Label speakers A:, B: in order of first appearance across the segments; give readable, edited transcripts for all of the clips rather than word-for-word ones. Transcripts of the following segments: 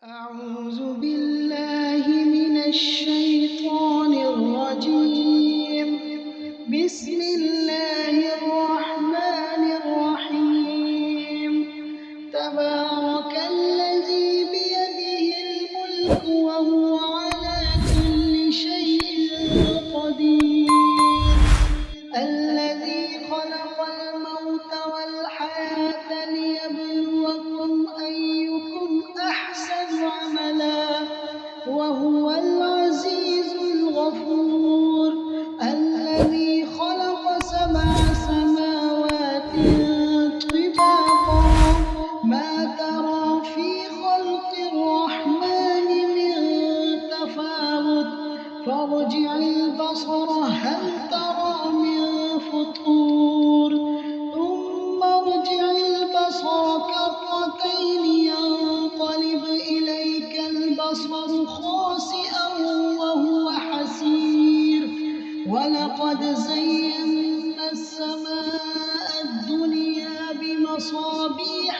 A: أعوذ بالله من الشيطان الرجيم. بسم الله الرحمن الرحيم. تبارك الذي بيده الملك وهو على كل شيء قدير. الذي خلق الموت والحياة ليبلوكم أيكم أحسن عملا وهو العزيز الغفور. الذي خلق 7 سماوات طباقا ما ترى في خلق الرحمن من تفاوت فارجع البصر هل ترى من فطور ثم ارجع البصر كرتين ينقلب إليك البصر خاسئا وهو حسير. ولقد زينا السماء الدنيا بمصابيح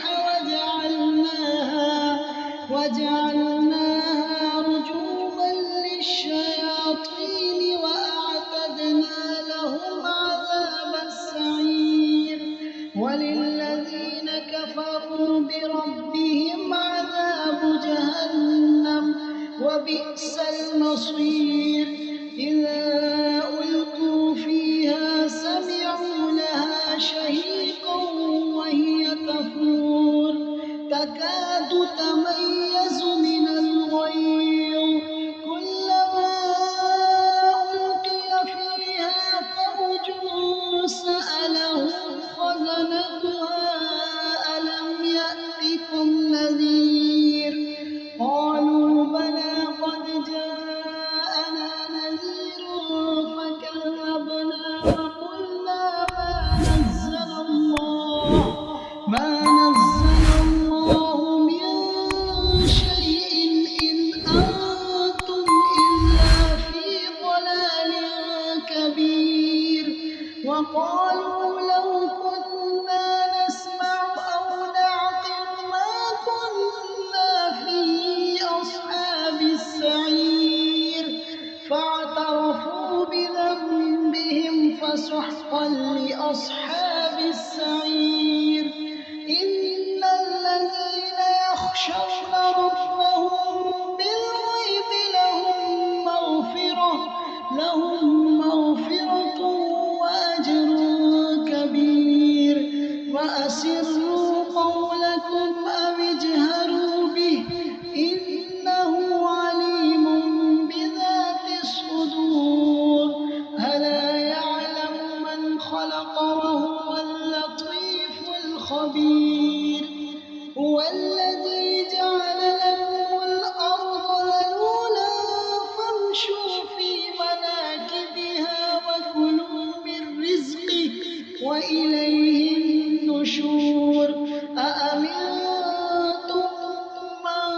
A: وجعلناها رجوما للشياطين وأعتدنا لهم عذاب السعير. وللذين كفروا بربهم عذاب جهنم وبئس المصير. إذا ألقوا فيها سمعوا لها شهيقا وهي تفور تكاد تميز من الغيظ. كلما ألقي فيها فوج سألهم خزنتها ألم يأتكم نذير. قالوا بلى قد جاءنا نذير فكذبنا وقلنا ما نزل الله من شيء إن أنتم إلا في ضلال كبير. وقالوا لو كنا نسمع أو نعقل ما كنا في أصحاب السعير. فاعترفوا بذنبهم فسحقا لأصحاب السعير. إن الذين يخشون ربهم بالغيب لهم مغفرة وأجر كبير. وأسروا قولكم أو اجهروا به إنه عليم بذات الصدور. ألا يعلم من خلق وهو اللطيف الخبير. هو الذي جعل لكم الأرض ذلولا فامشوا في مناكبها وكلوا من رزقه وإليه النشور. أأمنتم من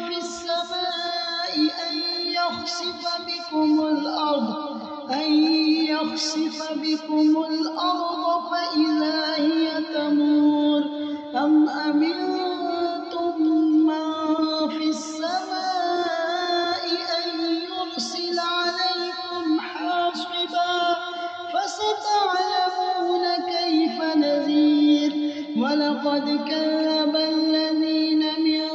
A: في السماء يخسف بكم الأرض فإذا هي تمور. أم أمنتم من في السماء أن يرسل عليكم حاصبا فستعلمون كيف نذير. ولقد كذب الذين من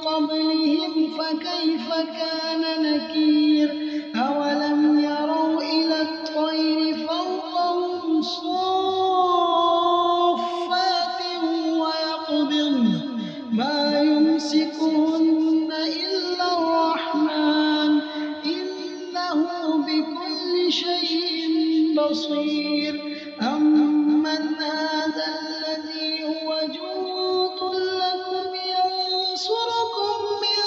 A: قبلهم فكيف كان نكير. أولم يروا إلى الطير فوقهم صافات ويقبضن ما يمسكهن إلا الرحمن إنه بكل شيء بصير. أمن هذا الذي هو جند لكم ينصركم من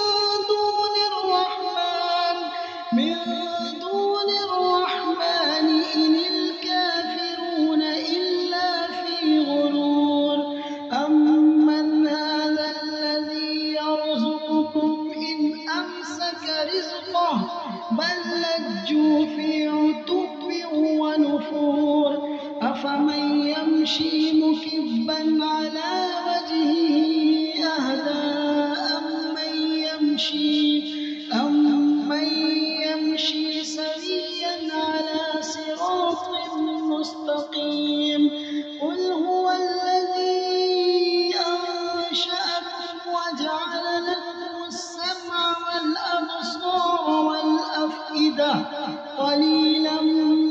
A: دون الرحمن يمشي سويا على صراط مستقيم قل هو الذي أنشأكم وجعل لكم السمع والأبصار والأفئدة قليلا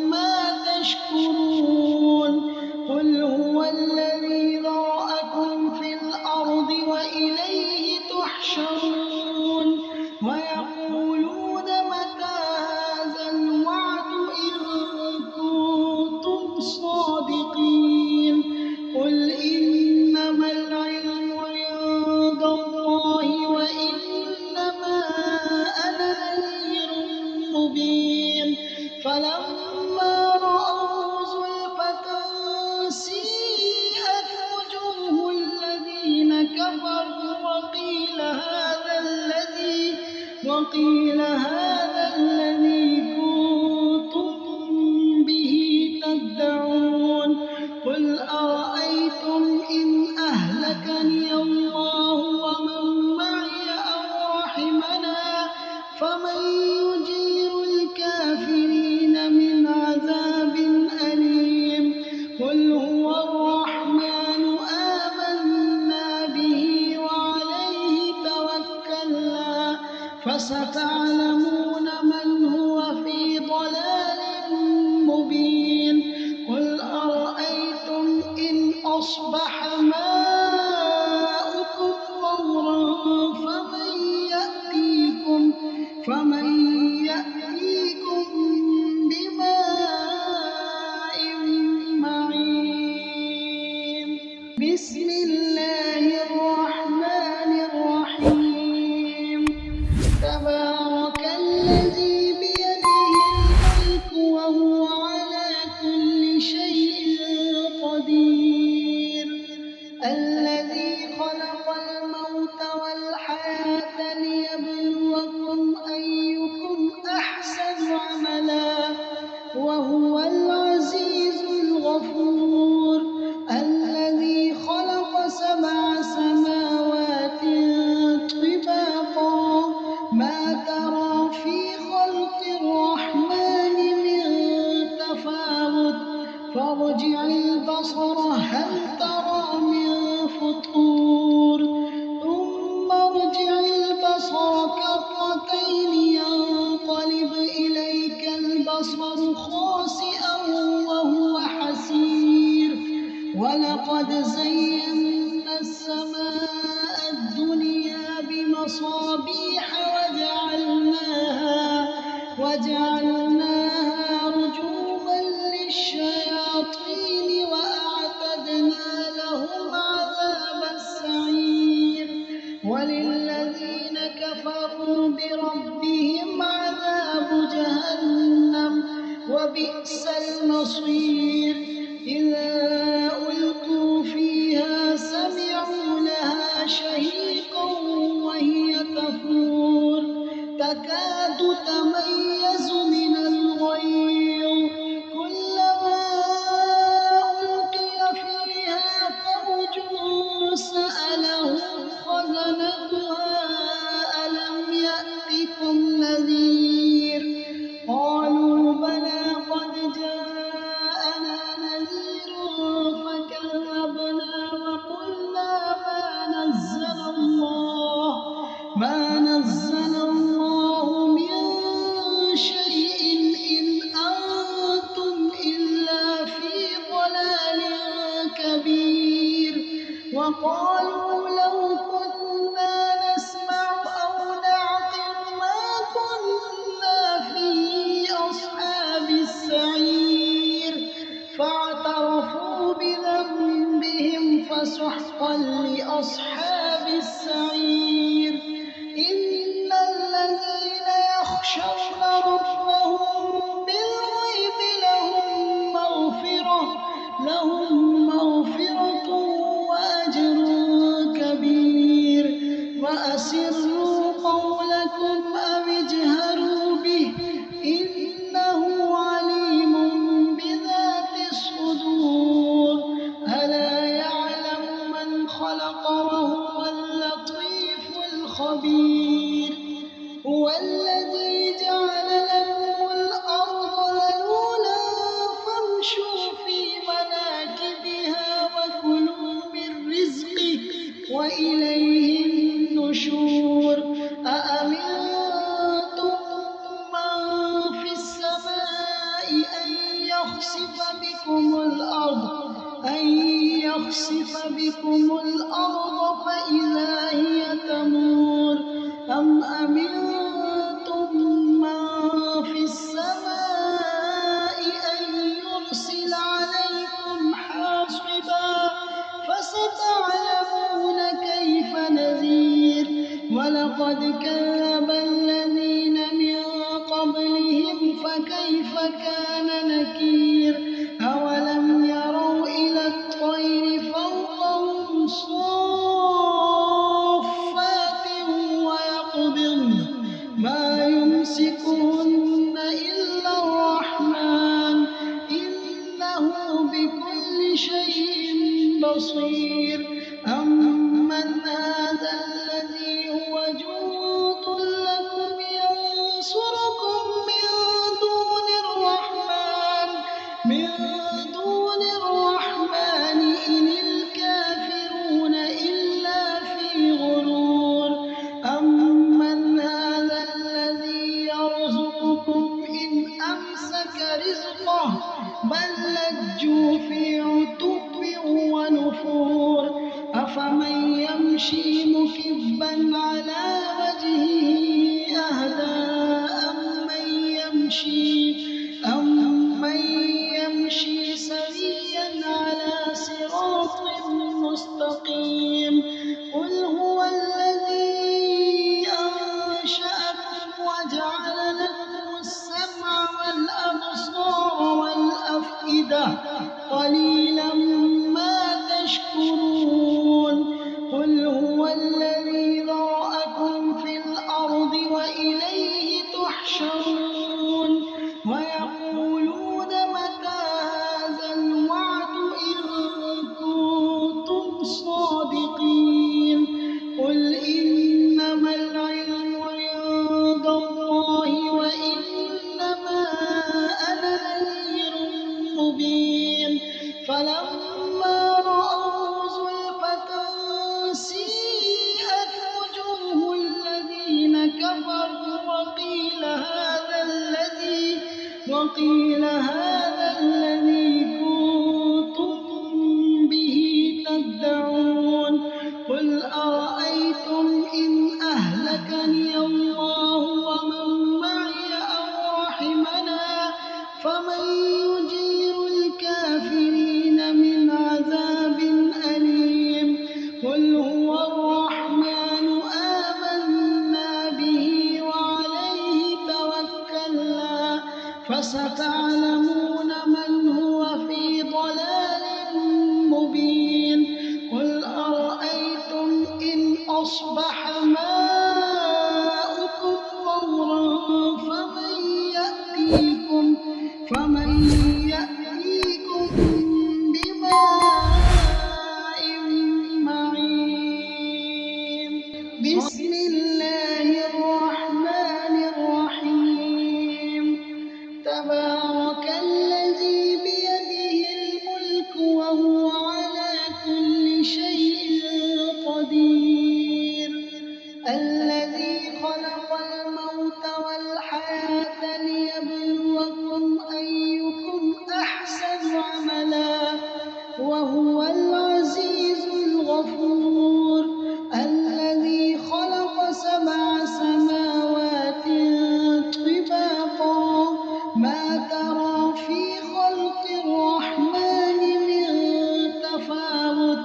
A: ما تشكرون قل هو الذي ذرأكم في الأرض وإليه تحشرون ويقولون متى هذا الوعد إن كنتم صادقين قل إنما العلم عند الله وإنما أنا نذير مبين فلما رأوا زلفة سيئت وجوه الذين كفروا وقيل هذا الذي كنتم به تدعون قل أرأيتم إن أهلكني الله ومن معي أو رحمنا فمن يجير الكافرين من عذاب أليم قل هو الرحمن آمنا به وعليه توكلنا فستعلمون من هو في ضلال مبين قل أرأيتم إن أصبح ماؤكم غورا فمن يأتيكم بماء معين بسم الله الرحمن الرحيم تبارك الذي بيده الملك وهو على كل شيء قدير الذي خلق الموت والحياة ليبلوكم أيكم أحسن عملا وهو العزيز الغفور الذي خلق 7 سماوات طباقا ما ترى في خلق الرحمن من تفاوت فارجع البصر هل ترى من فطور ثم ارجع البصر كرتين ينقلب إليك البصر خاسئا وهو حسير ولقد زينا السماء الدنيا بمصابيح وجعلناها رجوما للشياطين وأعتدنا لهم عذاب السعير وللذين كفروا بربهم عذاب جهنم وبئس المصير إذا ألقوا فيها سمعوا لها شهيقا وهي تفور تكاد تميز من الغيظ كلما ألقي فيها فوج سألهم خزنتها ألم يأتكم نذير قالوا بلى قد جاءنا نذير فكذبنا وقلنا ما نزل الله من شيء إن أنتم إلا في ضلال كبير وقالوا لو كنا نسمع أو نعقل ما كنا في أصحاب السعير فاعترفوا بذنبهم فسحقا لأصحاب السعير إن الذين يخشون ربهم بالغيب لهم مغفرة وأجر كبير وأسروا قولكم أو اجهروا به إنه عليم بذات الصدور ألا يعلم من خلق وهو اللطيف الخبير هو الذي جعل لكم الأرض ذلولا فامشوا في مناكبها وكلوا من رزقه وإليه النشور أأمنتم من في السماء أن يخسف بكم الأرض فإذا هي تمور أم أمنتم من في السماء أن يرسل عليكم حاصبا فستعلمون كيف نذير ولقد كذب الذين من قبلهم فكيف كان نكير أولم يروا إلى الطير فوقهم صافات ويقبضن ما يمسكهن إلا الرحمن إنه بكل شيء بصير أمن هذا الذي هو جند لكم ينصركم من دون الرحمن إن الكافرون إلا في غرور أمن هذا الذي يرزقكم إن أمسك رزقه بل لجوا في عتو ونفور أفمن يمشي مكبا على وجهه أهدى أمن يمشي سويا على صراط مستقيم قل هو الذي أنشأكم وجعل لكم السمع والأبصار والأفئدة قليلا ما تشكرون قل هو الذي ذرأكم في الأرض وإليه تحشرون ويقولون متى هذا الوعد إن كنتم صادقين قل إنما العلم عند الله وإنما أنا نذير مبين فلما رأوا زلفة سيئت وجوه الذين كفروا وقيل هذا الذي كنتم به تدعون قل أرأيتم إن أهلكني الله ومن معي أو رحمنا فمن يجير الكافرين من عذاب أليم قل هو الرحمن آمنا به وعليه توكلنا فستعلمون من هو في ضلال مبين قل أرأيتم إن أصبح ماؤكم غورا فمن يأتيكم بماء معين بسم الله الرحمن الرحيم تبارك الذي بيده الملك وهو على كل شيء قدير الذي خلق الموت والحياة ليبلوكم أيكم أحسن عملا وهو العزيز الغفور الذي خلق 7 سماوات طباقا ما ترى في خلق الرحمن من تفاوت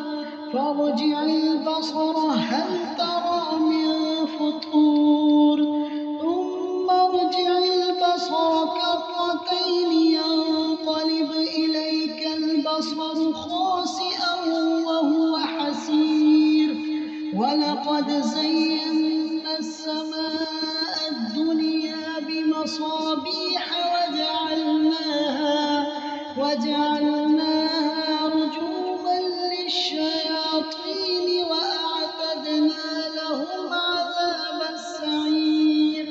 A: فارجع البصر هل ترى من فطور ثم ارجع البصر كرتين ينقلب إليك البصر خاسئا وهو حسير ولقد زينا السماء الدنيا بمصابيح وجعلناها رجوما للشياطين وأعتدنا لهم عذاب السعير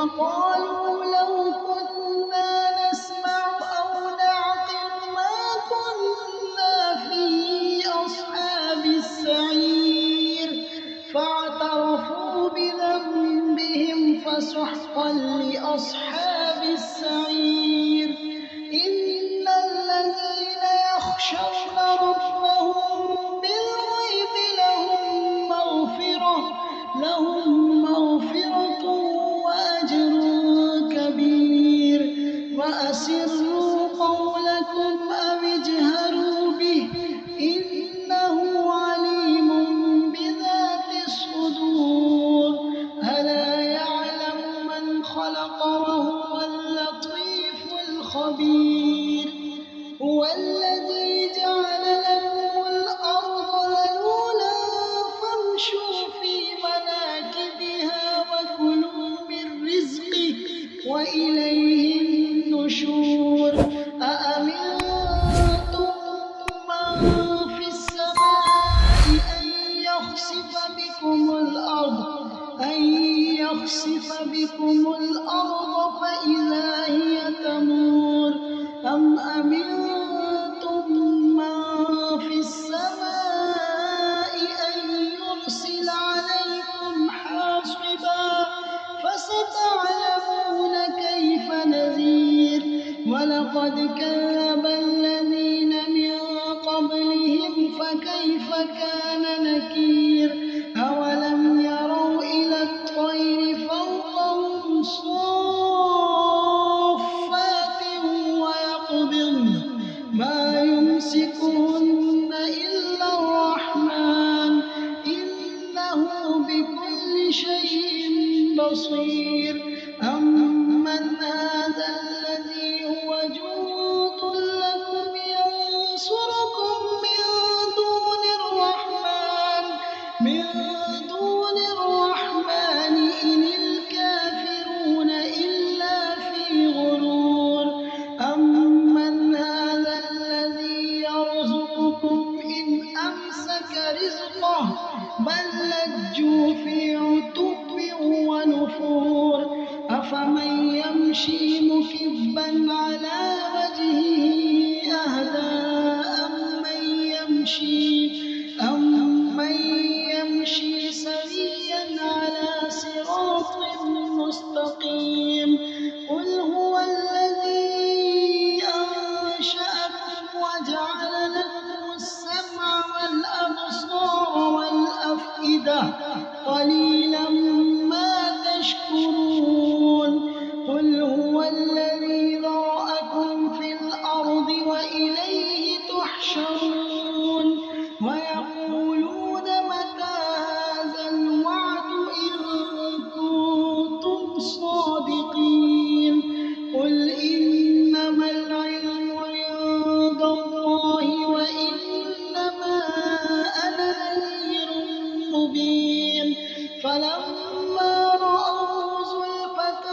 A: وقالوا لو كنا نسمع أو نعقل ما كنا في أصحاب السعير فاعترفوا بذنبهم فسحقا لأصحاب السعير إن الذين يخشون ربهم بالغيب لهم مغفرة وأجر كبير وأسروا قولكم أو اجهروا به إنه عليم بذات الصدور ألا يعلم من خلق وهو اللطيف الخبير هو الذي جعل لكم الأرض ذلولا فامشوا في مناكبها وكلوا من رزقه وإليه النشور أأمنتم من في السماء أن يخسف بكم الأرض فإذا هي تمور أم أمنتم من في السماء أن يرسل عليكم حاصبا فستعلمون كيف نذير ولقد كذب الذين من قبلهم فكيف كان نكير أولم يروا إلى الطير فوقهم صافات ويقبضن ما يمسكهن إلا الرحمن إنه بكل شيء بصير أمن هذا الذي هو جند لكم ينصركم من دون الرحمن إن الكافرون إلا في غرور أمن هذا الذي يرزقكم إن أمسك رزقه بل لجوا في عتب ونفور أفمن يمشي مكبا على وجهه أهدى أمن يمشي سويا على صراط مستقيم قل هو الذي أنشأكم وجعل لكم السمع والأبصار والأفئدة قليلا ما تشكرون قل هو الذي ذرأكم في الأرض وإليه تحشرون ويقولون متى هذا الوعد إن كنتم صادقين قل إنما العلم عند الله وإنما أنا نذير مبين فلما رأوا زلفة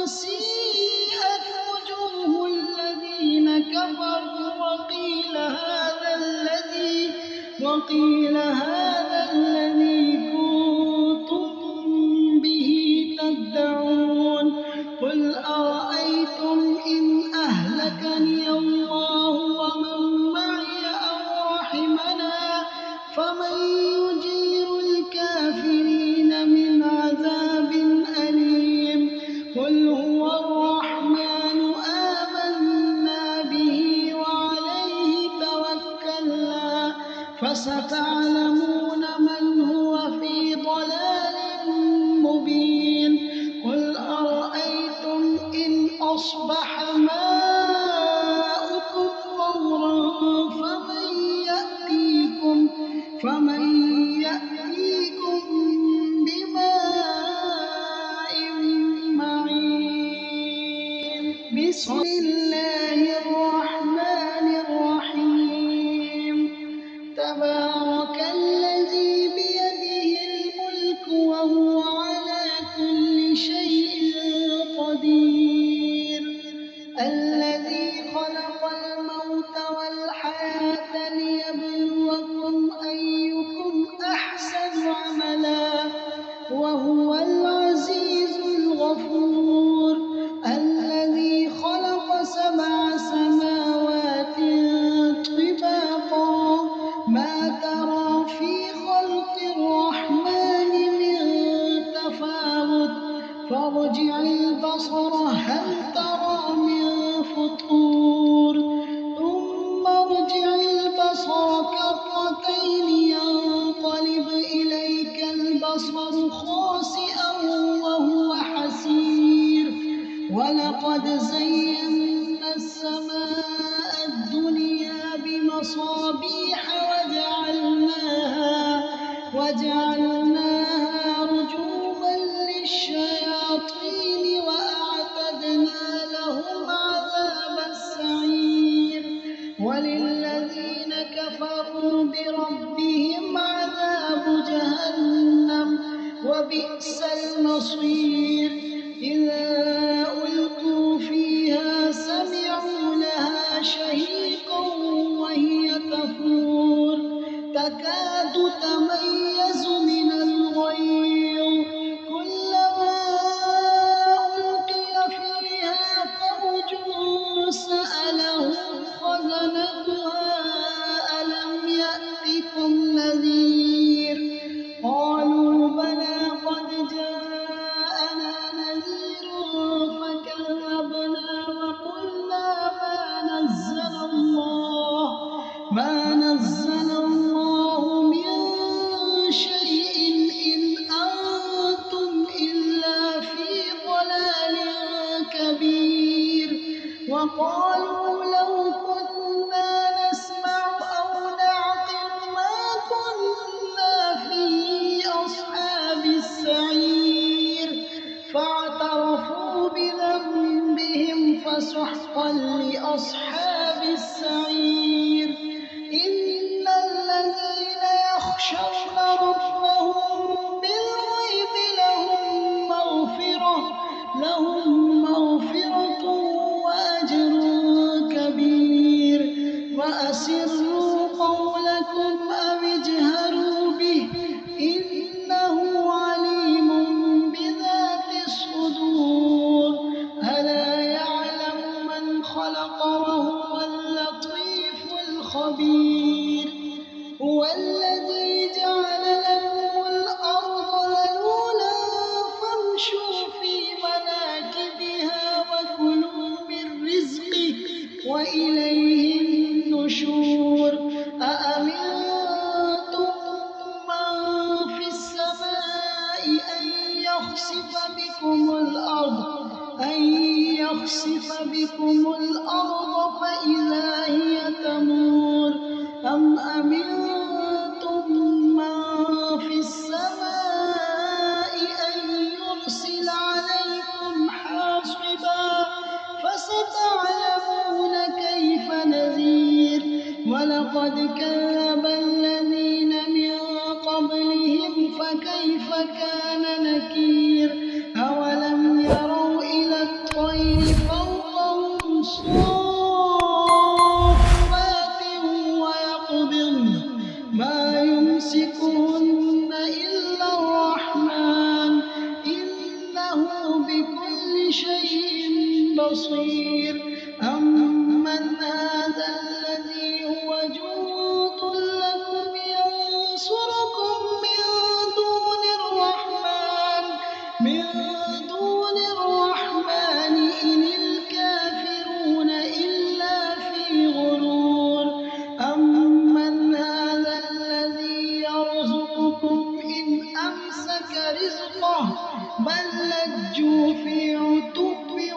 A: سيئت وجوه الذين كفروا وقيل هذا الذي كنتم به تدعون قل أرأيتم إن أهلكني الله ومن معي أو رحمنا فمن يجير الكافرين من عذاب أليم قل هو الرحمن آمنا به وعليه توكلنا فستعلمون من هو في ضلال مبين قل أرأيتم إن أصبح ماؤكم غورا فمن يأتيكم بماء معين بسم الله الرحمن الرحيم تبارك الذي بيده الملك وهو على كل شيء قدير يحسبه خاسئا وهو حسير ولقد زينا السماء الدنيا بمصابيح وجعلناها رجوما للشياطين وأعتدنا لهم عذاب السعير وللذين كفروا بربهم عذاب جهنم وبئس المصير إذا ألقوا فيها سمعوا لها شهيقا وهي تفور تكاد تميز من الغيظ كلما ألقي فيها فوج سألهم خزنتها ألم يأتكم نذير قالوا بلى قد جاءنا نذير فكذبنا وقلنا ما نزل الله من شيء إن أنتم إلا في ضلال كبير وقالوا لو كنا نسمع أو نعقل ما كنا في أصحاب السعير فاعترفوا بذنبهم فسحقا لأصحاب السعير إن الذين يخشون ربهم بالغيب لهم مغفرة وأجر كبير وأسروا قولكم أو اجهروا به إنه عليم بذات الصدور ألا يعلم من خلق وهو اللطيف الخبير هو الذي جعل لكم الأرض ذلولا فامشوا في مناكبها وكلوا من رزقه وإليه النشور أأمنتم من في السماء أن يخسف بكم الأرض فإذا هي تمور أم أمنتم من في السماء أن يرسل عليكم حاصبا فستعلمون كيف نذير ولقد كذب الذين من قبلهم فكيف كان نكير أولم يروا إلى الطير فوقهم صافات ويقبضن ما يمسكهن إلا الرحمن إنه بكل شيء بصير أمن هذا الذي هو جند لكم ينصركم من دون الرحمن إن الكافرون إلا في غرور أمن هذا الذي يرزقكم إن أمسك رزقه بل لجوا في عتو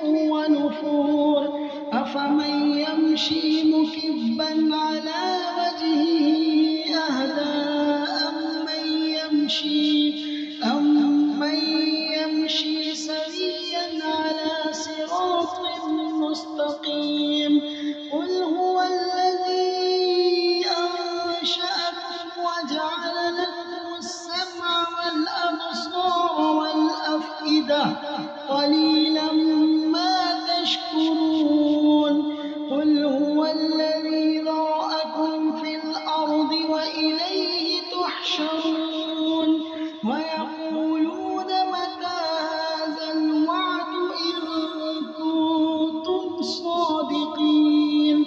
A: ونفور أفمن يمشي مكبا على وجهه أهدى أمن يمشي سويا على صراط مستقيم قل هو الذي أنشأكم وجعل لكم السمع والأبصار والأفئدة قليلا ما تشكرون قل هو الذي ذرأكم في الأرض وإليه تحشرون ويقولون متى هذا الوعد إن كنتم صادقين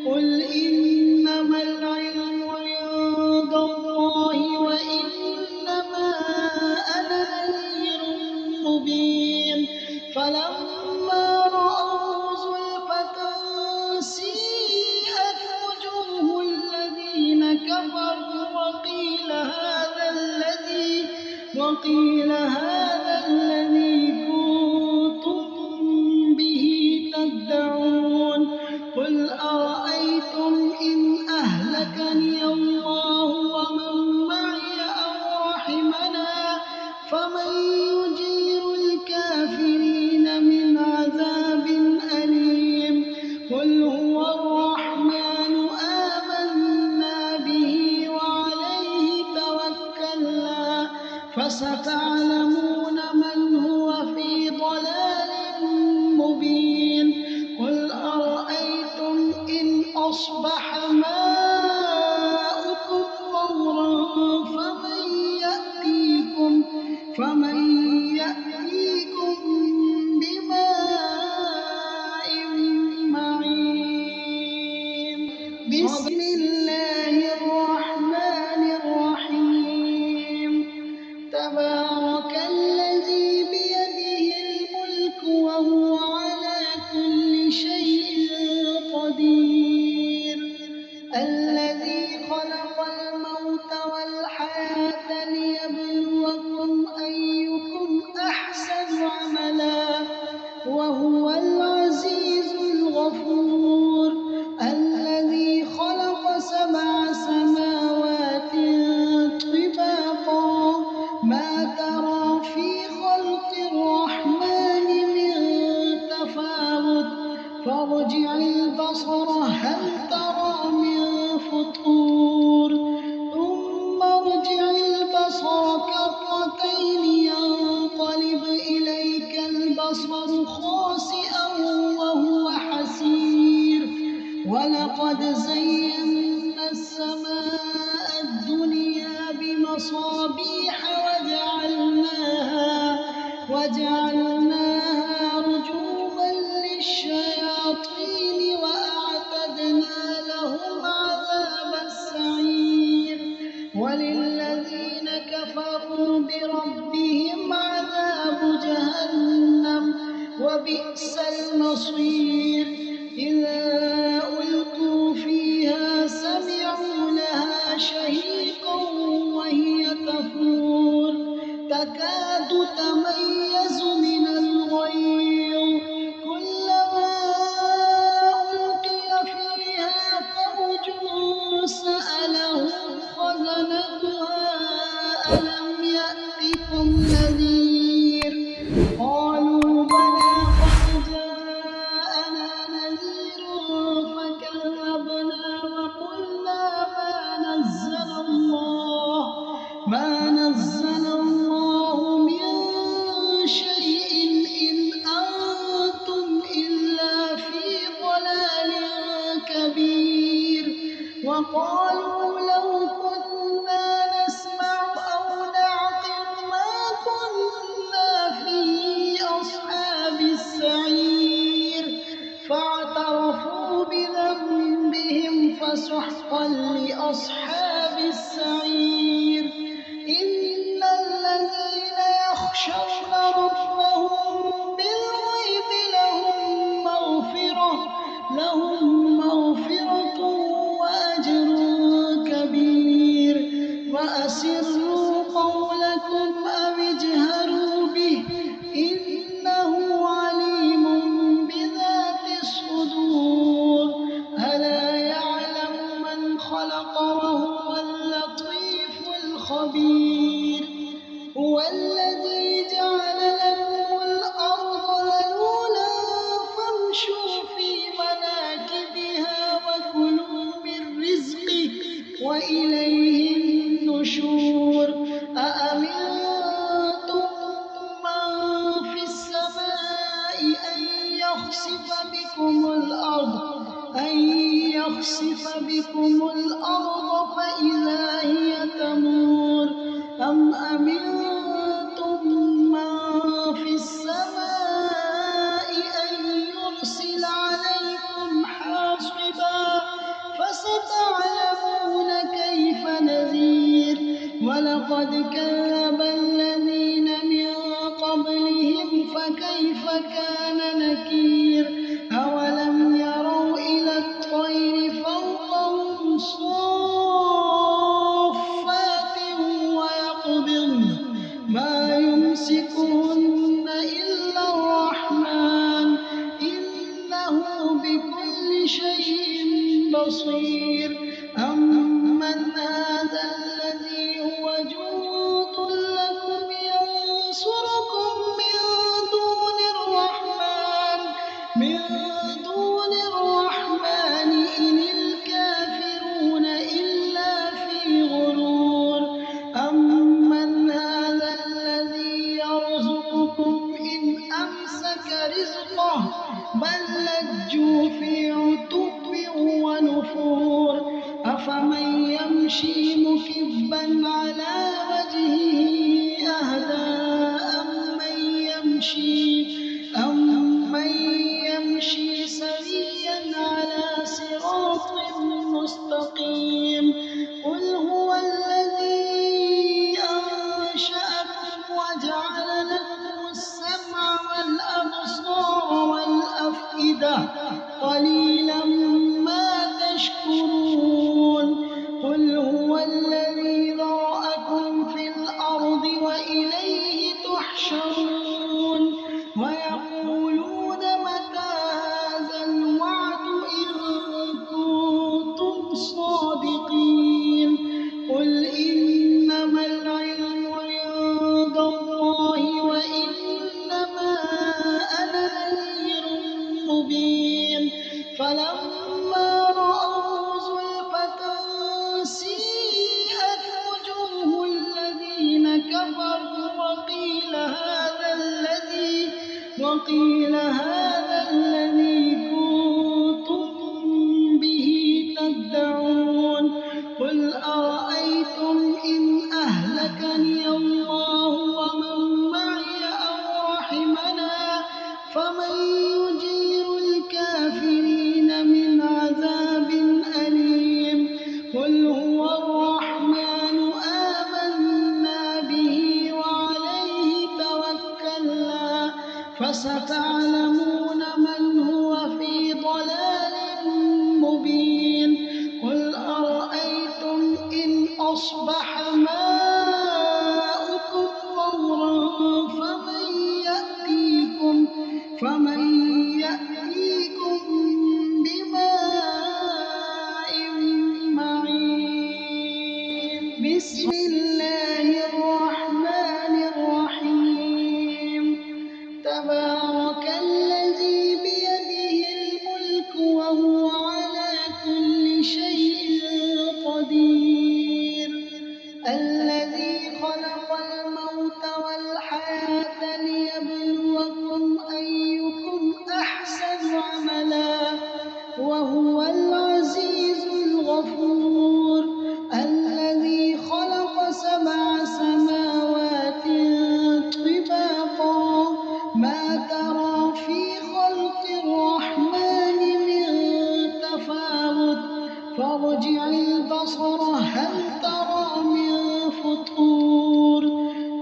A: قل إنما العلم عند الله وإنما أنا نذير مبين فلا قيل هذا الذي كنتم به تدعون قل أرأيتم إن أهلكني الله ومن معي أو رحمنا فمن يجير الكافرين من عذاب أليم قل هو الرحمن آمنا به وعليه توكلنا فستعلمون من هو في ضلال مبين قل أرأيتم إن أصبح ماؤكم غورا فمن يأتيكم بماء معين بسم الله الرحمن الرحيم تبارك الذي بيده الملك وهو على كل شيء قدير الذي خلق الموت والحياة ليبلوكم أيكم أحسن عملا وهو العزيز الغفور الذي خلق 7 سماوات طباقا ما ترى في خلق الرحمن من تفاوت فارجع البصر هل ترى من فطور ثم ارجع البصر كرتين ينقلب إليك البصر خاسئا وهو حسير ولقد زينا السماء الدنيا بمصابيح وجعلناها رجوما للشياطين وأعتدنا لهم عذاب السعير وللذين كفروا بربهم عذاب جهنم وبئس المصير إذا ألقوا فيها سمعوا لها شهيقا وهي تفور تكاد تميز من الغيظ كلما ألقي فيها فوج سألهم خزنتها ألم يأتكم نذير قالوا بلى قد جاءنا نذير فكذبنا وقلنا ما نزل الله من شيء إن أنتم إلا في ضلال كبير وقالوا لو كنا نسمع أو نعقل ما كنا في أصحاب السعير فاعترفوا بذنبهم فسحقا لأصحاب السعير إن الذين يخشون ربهم بالغيب لهم مغفرة وأجر كبير وأسروا قولكم أو اجهروا به إنه عليم بذات الصدور ألا يعلم من خلق وهو اللطيف الخبير هو الذي جعل لكم يمسكهن إلا الرحمن إنه بكل شيء بصير أمن هذا الذي هو جند لكم ينصركم من دون الرحمن إن الكافرون إلا في غرور أمن هذا الذي يرزقكم إن أمسك رزقه بل لجوا في عتو ونفور أفمن يمشي مكبا على وجهه أهدى أمن يمشي سويا على صراط مستقيم قل هو الذي أنشأكم وجعل لكم السمع والأبصار والأفئدة قليلا ما تشكرون قل هو الذي ذرأكم في الأرض وإليه تحشرون ويقولون متى هذا الوعد إن كنتم صادقين قل إنما العلم عند الله وإنما أنا نذير مبين فلما رأوا زلفة سيئت وجوه الذين كفروا وقيل هذا الذي كنتم به تدعون قل أرأيتم إن أهلكني الله ومن معي أو رحمنا فمن يجير الكافرين من عذاب أليم قل هو الرحمن آمنا به وعليه توكلنا فستعلمون من هو في ضلال مبين قل أرأيتم إن أصبح ماؤكم غورا فمن يأتيكم بماء معين بسم الله الرحمن الرحيم تبارك الذي بيده الملك وهو على كل شيء قدير الذي خلق الموت والحياة ليبلوكم أيكم أحسن عملا وهو العزيز الغفور الذي خلق 7 سماوات طباقا ما ترى في خلق الرحمن من تفاوت فارجع البصر هل ترى من فطور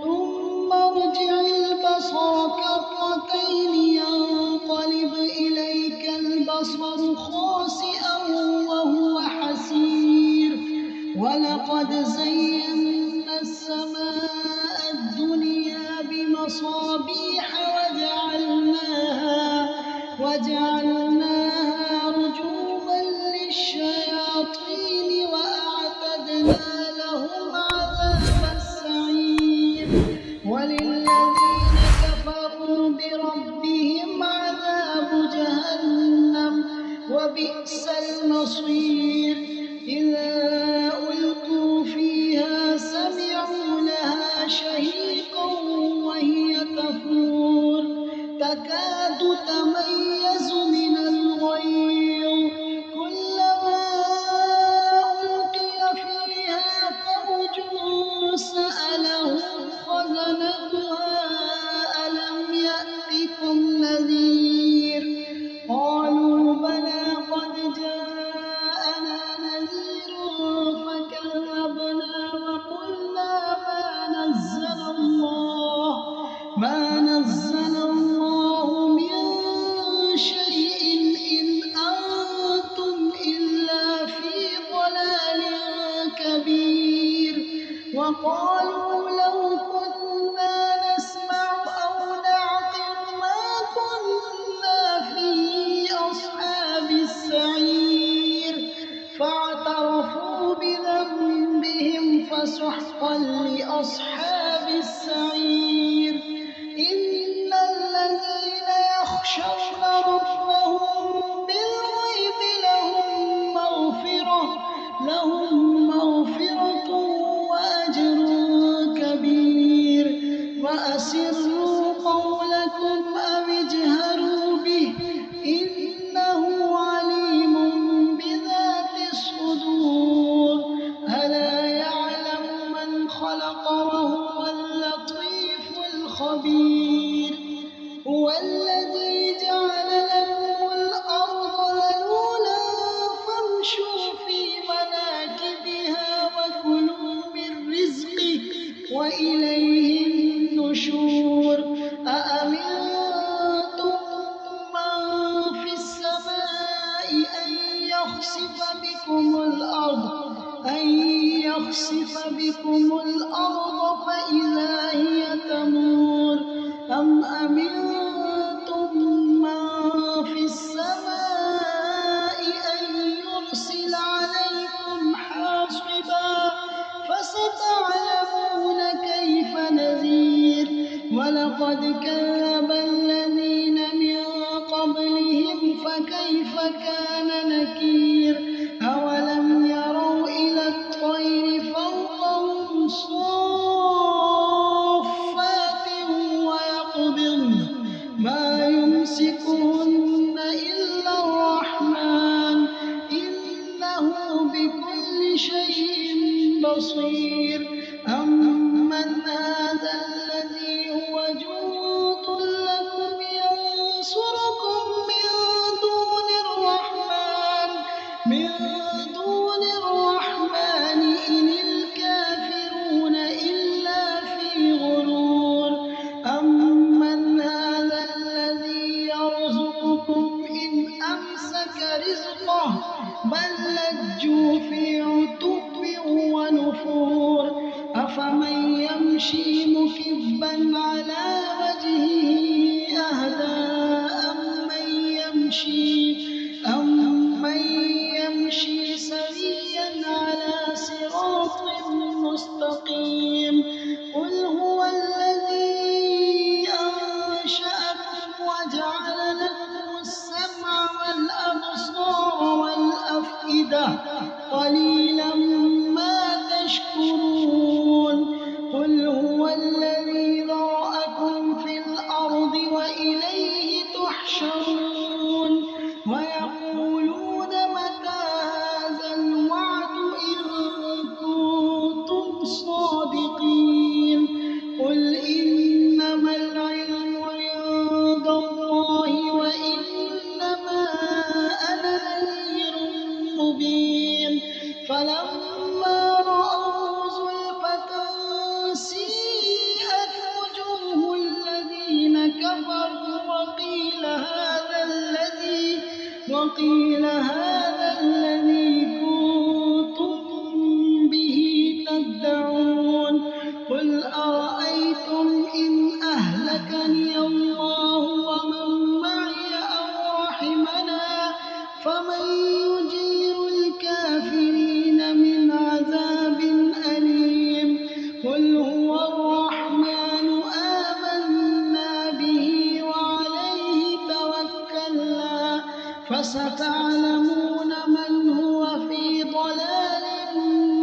A: ثم ارجع البصر كرتين ينقلب إليك البصر خاسئا وهو حسير ولقد زينا السماء الدنيا بمصابيح وجعلناها رجوما للشياطين وأعتدنا لهم عذاب السعير وللذين كفروا بربهم عذاب جهنم وبئس المصير إذا ألقوا فيها سمعوا لها شهيقا وهي تفور تكاد تميز من الغيظ كلما ألقي فيها فوج سألهم خزنتها ألم يأتكم نذير قالوا بلى قد جاءنا نذير فكذبنا وقلنا ما نزل الله من شيء إن أنتم إلا في ضلال كبير وقالوا لو كنا نسمع يخشون ربهم بالغيب لهم مغفرة وأجر كبير. وأسروا قولكم أو اجهروا به إنه عليم بذات الصدور. ألا يعلم من خلق وهو اللطيف الخبير. هو الذي جعل لكم الأرض ذلولا فامشوا في مناكبها وكلوا من رزقه وإليه النشور. أأمنتم من في السماء أن يخسف بكم الأرض فإذا هي تمور. أم أمنتم من في السماء أن يرسل عليكم حاصبا فستعلمون كيف نذير. ولقد كذب الذين من قبلهم فكيف كان نكير. أولم يروا إلى الطير فوقهم صافات ويقبضن ما يمسكهن إلا الرحمن إنه بكل شيء بصير. أمن هذا الذي هو جند لكم ينصركم من دون الرحمن إن الكافرون إلا في غرور. أمن هذا الذي يرزقكم إن أمسك رزقه بل لجوا في عتو ونفور. أفمن يمشي مكبا على وجهه أهدى أمن يمشي سويا على صراط مستقيم. قل هو الذي أنشأكم وجعل لكم السمع والأبصار والأفئدة قليلا ما تشكرون. قل هو الذي ذرأكم في الأرض وإليه تحشرون. ويقولون متى هذا الوعد إن كنتم صادقين. قل إنما العلم عند الله وإنما أنا نذير مبين. فلما رأوا زلفة سيئت وجوه الذين كفروا وقيل هذا الذي كنتم به تدعون. قل أرأيتم إن أهلكني الله ومن معي أو رحمنا فمن يجير الكافرين من عذاب أليم. قل هو الرحمن آمنا به وعليه توكلنا فستعلمون من هو في ضلال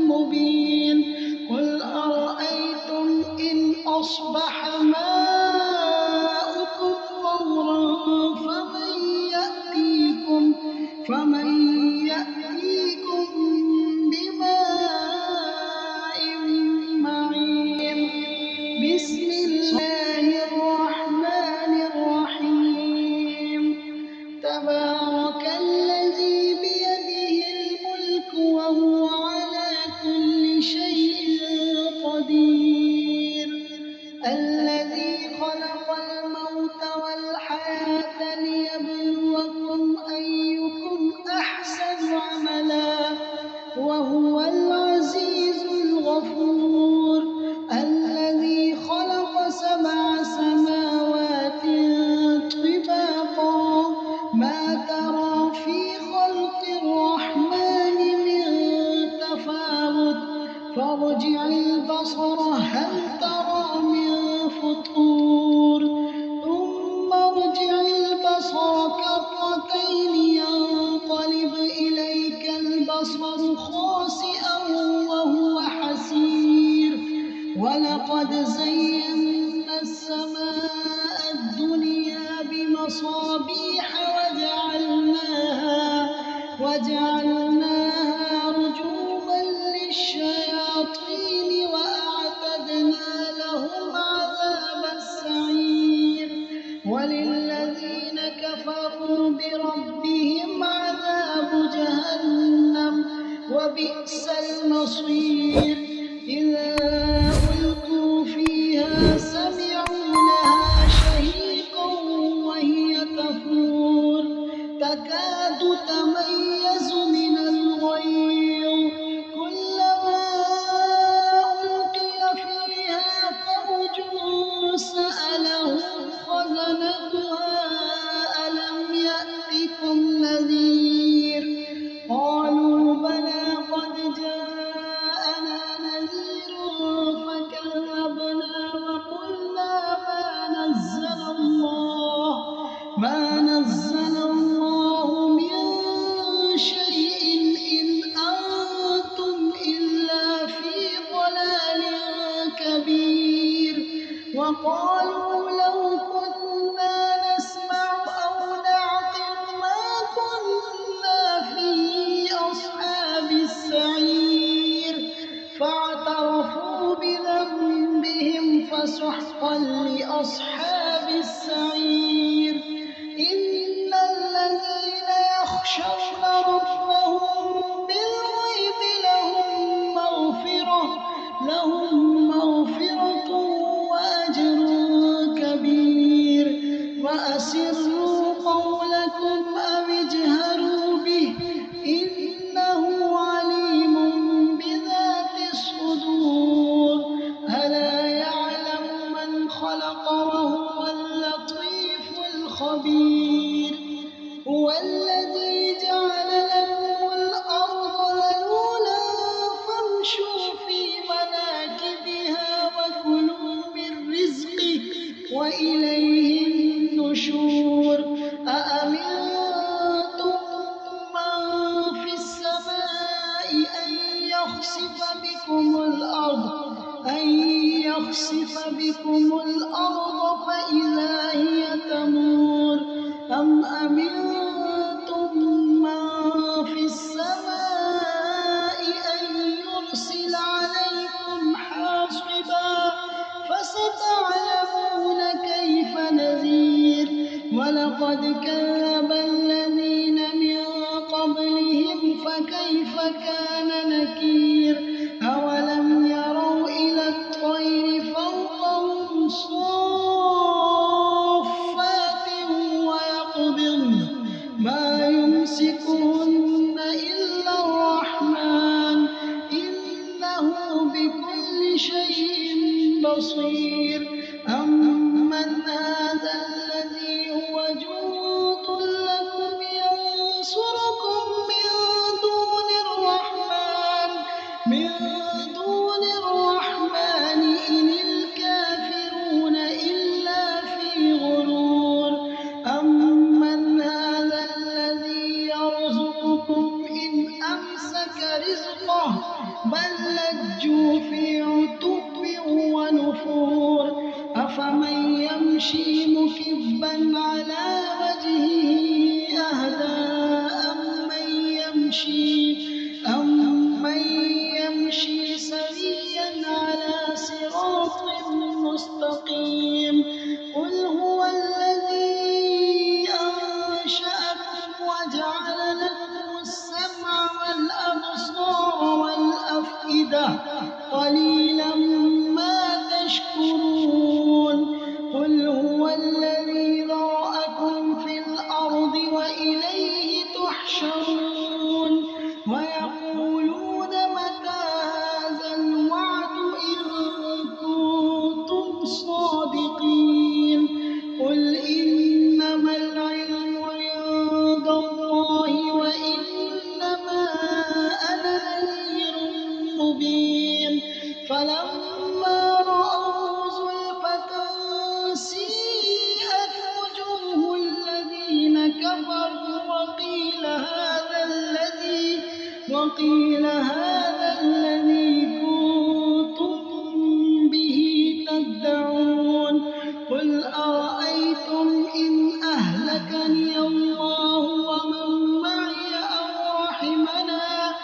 A: مبين. قل أرأيتم إن أصبح ماؤكم غورا فمن يأتيكم بماء معين. بسم الله الرحمن الرحيم. تبارك الذي بيده الملك وهو على كل شيء قدير. الذي خلق الموت والحياة ليبلوكم أيكم أحسن عملا وهو العزيز الغفور. الذي خلق 7 سماوات طباقا ما ترى في خلق الرحمن من تفاوت فارجع البصر هل ترى من فطور. وللذين كفروا بربهم عذاب جهنم وبئس المصير إذا ألقوا فيها سمعوا لها شهيقا وهي تفور تكاد تميز من الغيظ كلما ألقي فيها فوج سألهم خزنتها ألم يأتكم نذير قالوا بلى قد جاءنا نذير فكذبنا وقلنا ما نزل الله من شيء إن أنتم إلا في ضلال كبير وقالوا لو كنا نسمع أو نعقل ما كنا في أصحاب السعير فاعترفوا بذنبهم فسحقا لأصحاب السعير إن الذين يخشون ربهم بالغيب لهم مغفرة وأجر كبير وأسروا قولكم أو اجهروا به إنه عليم بذات الصدور ألا يعلم من خلق وهو اللطيف الخبير هو الذي جعل لكم الأرض ذلولا فامشوا في مناكبها وكلوا من رزقه وإليه النشور أأمنتم من في السماء يخسف بكم الأرض فإذا هي تمور أم أمنتم من في السماء أن يرسل عليكم حاصبا فستعلمون كيف نذير ولقد كذب الذين من قبلهم فكيف كان نكير أولم يروا إلى الطير فوقهم صافات ويقبضن ما يمسكهن إلا الرحمن إنه بكل شيء بصير أمن هذا الذي هو جند لكم ينصركم من دون الرحمن إن الكافرون إلا في غرور أمن هذا الذي يرزقكم إن أمسك رزقه بل لجوا في عتو ونفور أفمن يمشي مكبا على وجهه أهدى أمن يمشي سويا على صراط مستقيم قل هو الذي أنشأكم وجعل لكم السمع والأبصار والأفئدة قليلا ما تشكرون قل هو الذي ذرأكم في الأرض وإليه تحشرون ويقولون متى هذا الوعد إن كنتم صادقين قل إنما العلم عند الله وإنما أنا نذير مبين فلما رأوا زلفة سيئت وجوه الذين كفروا وقيل هذا الذي كنتم به تدعون قل أرأيتم إن أهلكني الله ومن معي أو رحمنا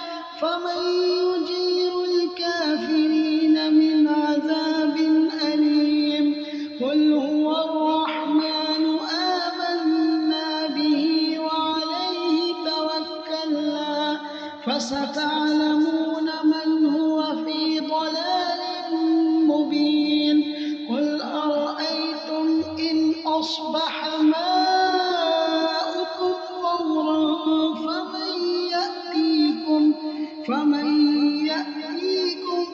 A: فمن يجير الكافرين من عذاب أليم قل هو الرحمن أصبح ماؤكم غورا فمن يأتيكم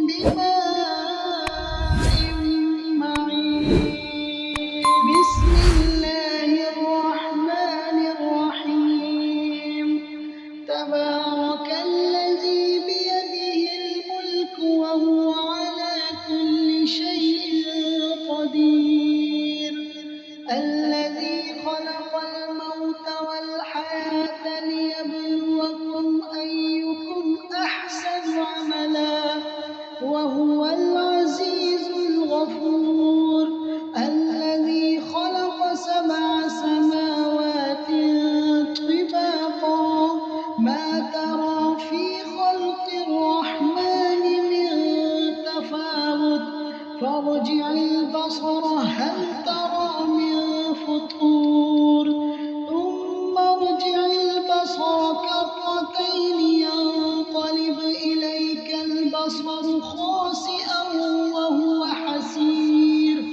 A: بماء معين بسم الله الرحمن الرحيم تبارك الذي بيده الملك وهو على كل شيء قدير الذي خلق الموت والحياة ليبلوكم أيكم أحسن عملا وهو العزيز الغفور الذي خلق 7 سماوات طباقا ما ترى في خلق الرحمن من تفاوت فارجع البصر هل ترى من فطور ثم ارجع البصر كرتين ينقلب إليك البصر خاسئا وهو حسير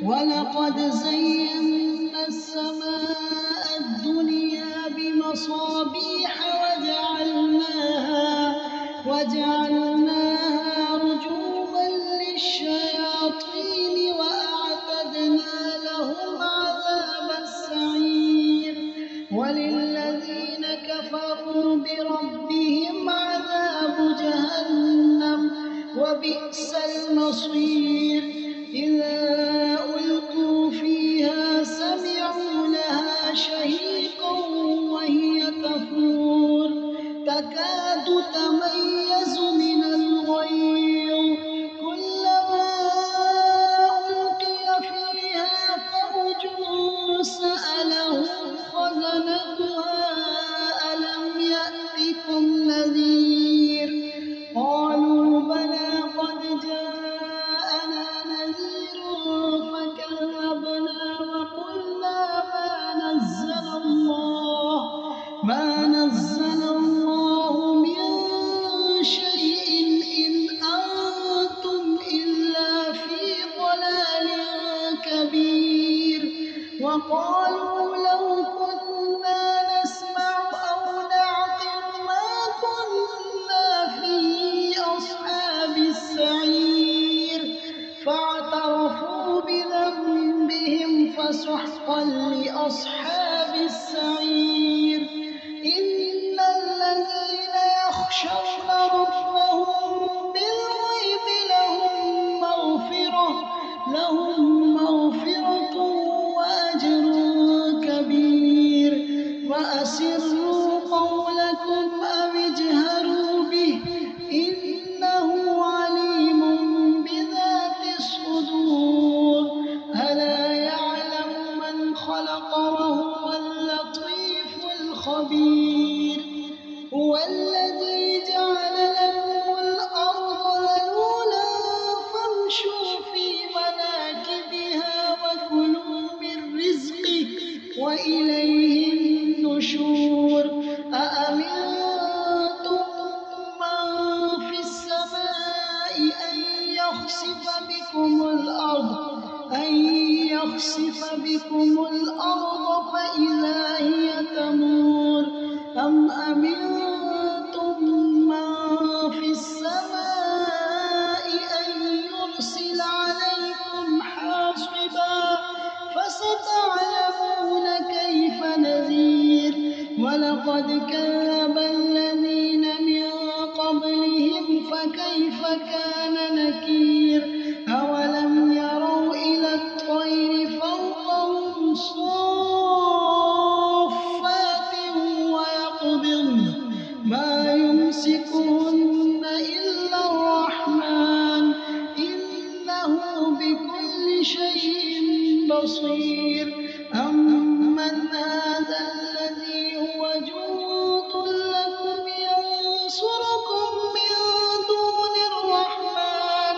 A: ولقد زينا السماء الدنيا بمصابيح وجعلناها رجوما للشياطين وأعتدنا لهم عذاب السعير وللذين كفروا بربهم عذاب جهنم وبئس المصير إذا ألقوا فيها سمعوا لها شهيقا وهي تفور تكاد تميز من الغيظ كلما ألقي فيها فوج سألهم خزنتها ألم يأتكم نذير قالوا بلى قد جاءنا نذير فكذبنا وقلنا ما نزل الله من شيء إن أنتم إلا في ضلال كبير وقالوا لو كنا نسمع أو نعقل ما كنا في أصحاب السعير فاعترفوا بذنبهم فسحقا لأصحاب السعير إن الذين يخشون ربهم بالغيب لهم مغفرة وأجر كبير وأسروا قولكم أو اجهروا به إنه عليم بذات الصدور ألا يعلم من خلق وهو اللطيف الخبير هو الذي جعل لكم الأرض ذلولا فامشوا في مناكبها وكلوا من رزقه وإليه النشور أأمنتم من في السماء أن يخسف بكم الأرض فإذا هي تمور أم أمنتم من في السماء أن يرسل عليكم حاصبا فستعلمون كيف نذير ولقد كذب الذين من قبلهم فكيف كان نكير أولم يروا إلى الطير فوقهم صافات ويقبضن ما يمسكهن إلا الرحمن إنه بكل شيء بصير أمن هذا الذي هو جند لكم ينصركم من دون الرحمن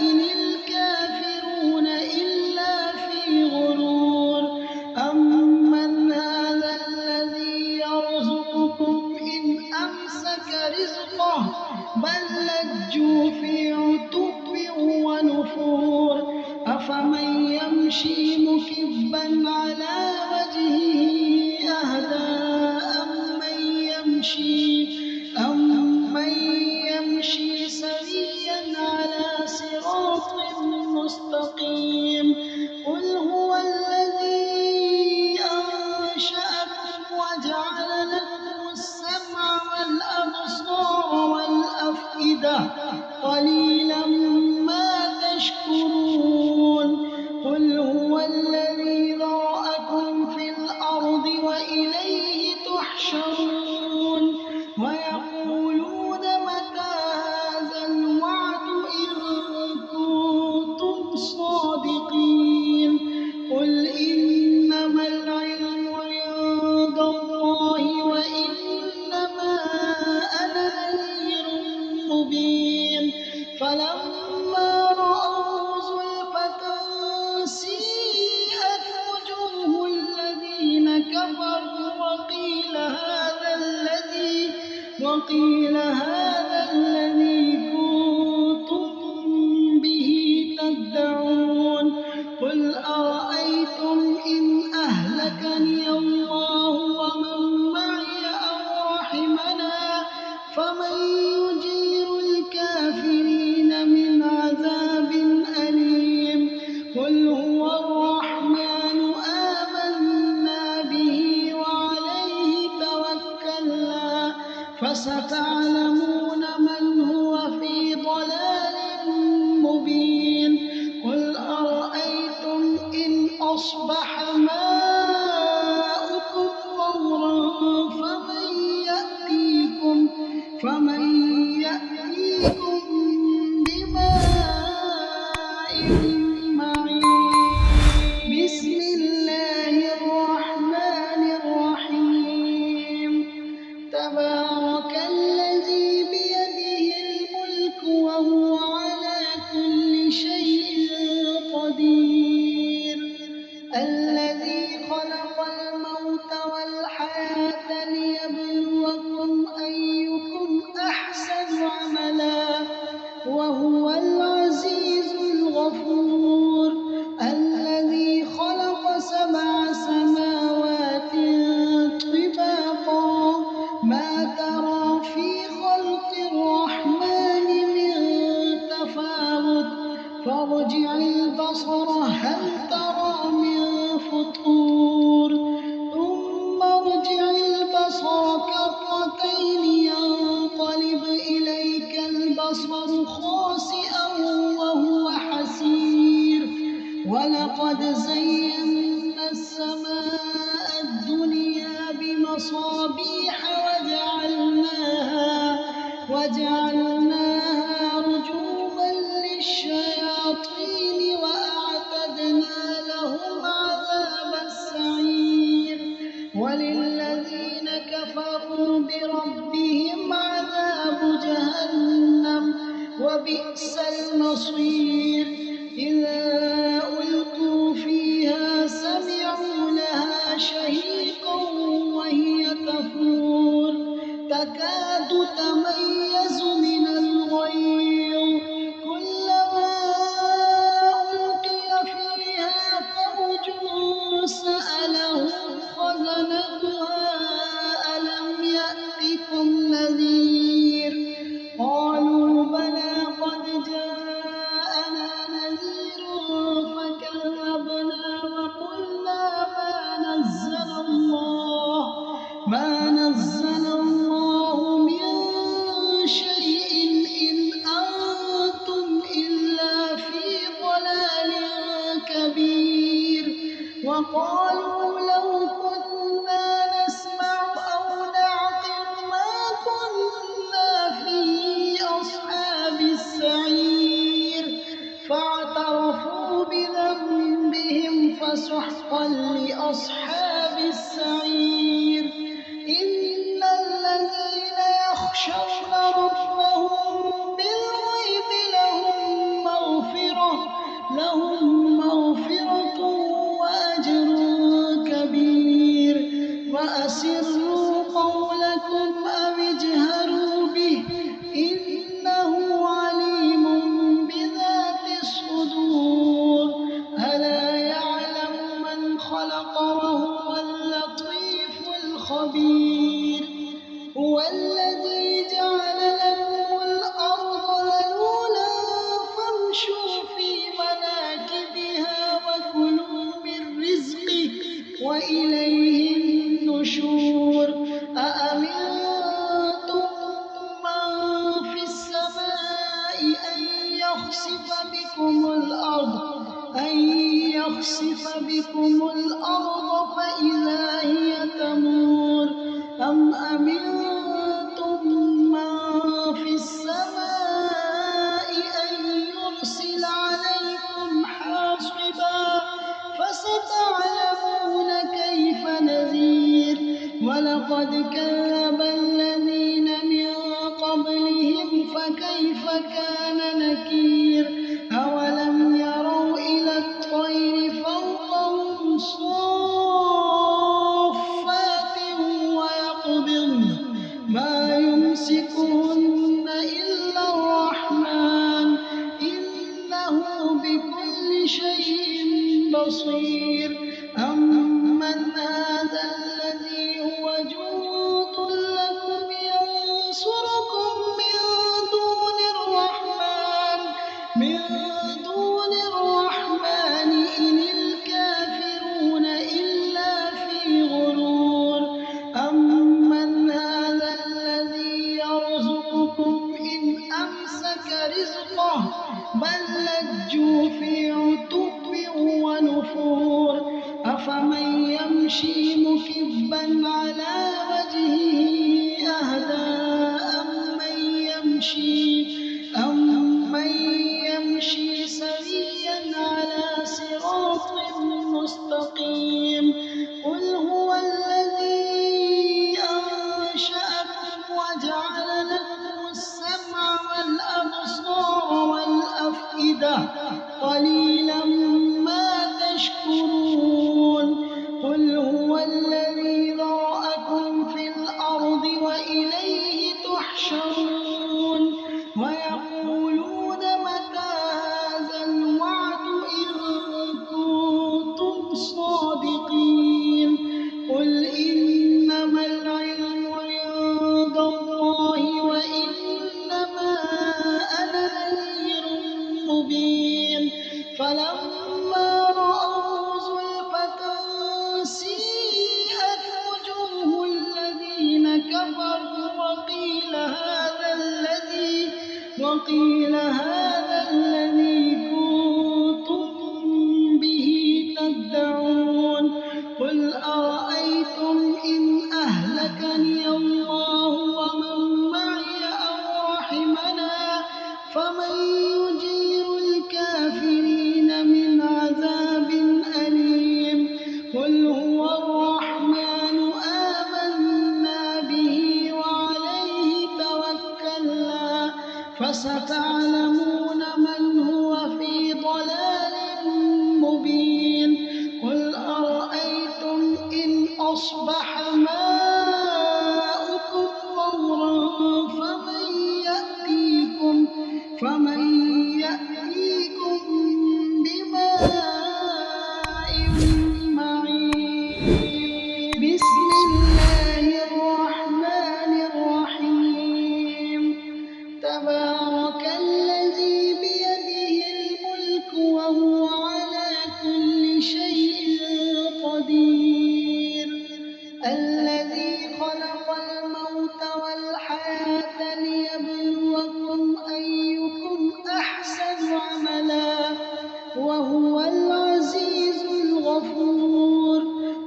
A: إن الكافرون إلا في غرور أمن هذا الذي يرزقكم إن أمسك رزقه بل لجوا في عتب ونفور يمشي مكبا على وجهه أهدى أمن يمشي سويا على صراط مستقيم قل هو الذي أنشأكم وجعل لكم السمع والأبصار والأفئدة قليلا ما تشكرون قل هو الذي ذرأكم في الأرض وإليه تحشرون ويقولون متى هذا الوعد إن كنتم صادقين قل إنما العلم عند الله وإنما أنا نذير مبين فلما رأوا زلفة سيئت وجوه الذين كفروا وقيل هذا الذي كنتم به تدعون قل أرأيتم إن أهلكني الله ومن معي أو رحمنا فمن يجير الكافرين من عذاب أليم قل هو الرحمن آمنا به وعليه توكلنا فستعلمون من هو في ضلال مبين قل أرأيتم إن أصبح ماؤكم غورا فمن يأتيكم بماء معين بسم الله الرحمن الرحيم تبارك الذي بيده الملك وهو على كل شيء قدير الذي خلق الموت والحياة ليبلوكم أيكم أحسن عملا وهو العزيز الغفور الذي خلق 7 سماوات طباقا ما ترى في خلق الرحمن من تفاوت فارجع البصر هل ترى من فطور ثم ارجع البصر كرتين ينقلب إليك البصر خاسئا وهو حسير ولقد زينا السماء الدنيا بمصابيح وجعلناها رجوما للشياطين وأعتدنا لهم عذاب السعير وللذين كفروا بربهم عذاب جهنم وبئس المصير إذا ألقوا فيها سمعوا لها شهيقا وهي تفور تكاد تميز من الغيظ كلما ألقي فيها فوج سألهم خزنتها ألم يأتكم نذير قالوا بلى قد جاءنا نذير فكذبنا وقلنا ما نزل الله من شيء إن أنتم إلا في ضلال كبير وقالوا لو كنا نسمع أو نعقل ما كنا في أصحاب السعير فاعترفوا بذنبهم فسحقا لأصحاب السعير إن الذين يخشون ربهم بالغيب لهم مغفرة وأجر كبير وأسروا قولكم أو اجهروا به إنه عليم بذات الصدور ألا يعلم يخسف بكم الأرض فإذا هي تمور أم أمنتم من في السماء أن يرسل عليكم حاصبا فستعلمون كيف نذير ولقد كذب الذين من قبلهم فكيف كان نكير أولم يروا إلى الطير فوقهم صافات ويقبضن ما يمسكهن إلا الرحمن إنه بكل شيء بصير أمن هذا الذي هو جند لكم ينصركم من دون الرحمن إن الكافرون إلا في غرور أمن هذا الذي يرزقكم إن أمسك رزقه بل لجوا في عتو ونفور أفمن يمشي مكبا على وجهه أهدى أمن يمشي سويا على صراط مستقيم قل هو الذي أنشأكم وجعل لكم السمع والأبصار والأفئدة قليلا ما تشكرون قل هو الذي ذرأكم في الأرض وإليه تحشرون ويقولون متى هذا الوعد إن كنتم صادقين قل إنما العلم عند الله وإنما أنا نذير مبين فلما رأوا زلفة سيئت وجوه الذين كفروا وقيل هذا الذي كنتم به تدعون قل أرأيتم إن أهلكني الله ومن معي أو رحمنا فمن يجير الكافرين من عذاب أليم قل هو الرحمن آمنا به وعليه توكلنا فستعلمون من هو في ضلال مبين قل أرأيتم إن أصبح ماؤكم غورا فمن يأتيكم بماء معين بسم الله الرحمن الرحيم تبارك الذي بيده الملك وهو على كل شيء قدير الذي خلق الموت والحياة ليبلوكم أيكم أحسن عملا وهو العزيز الغفور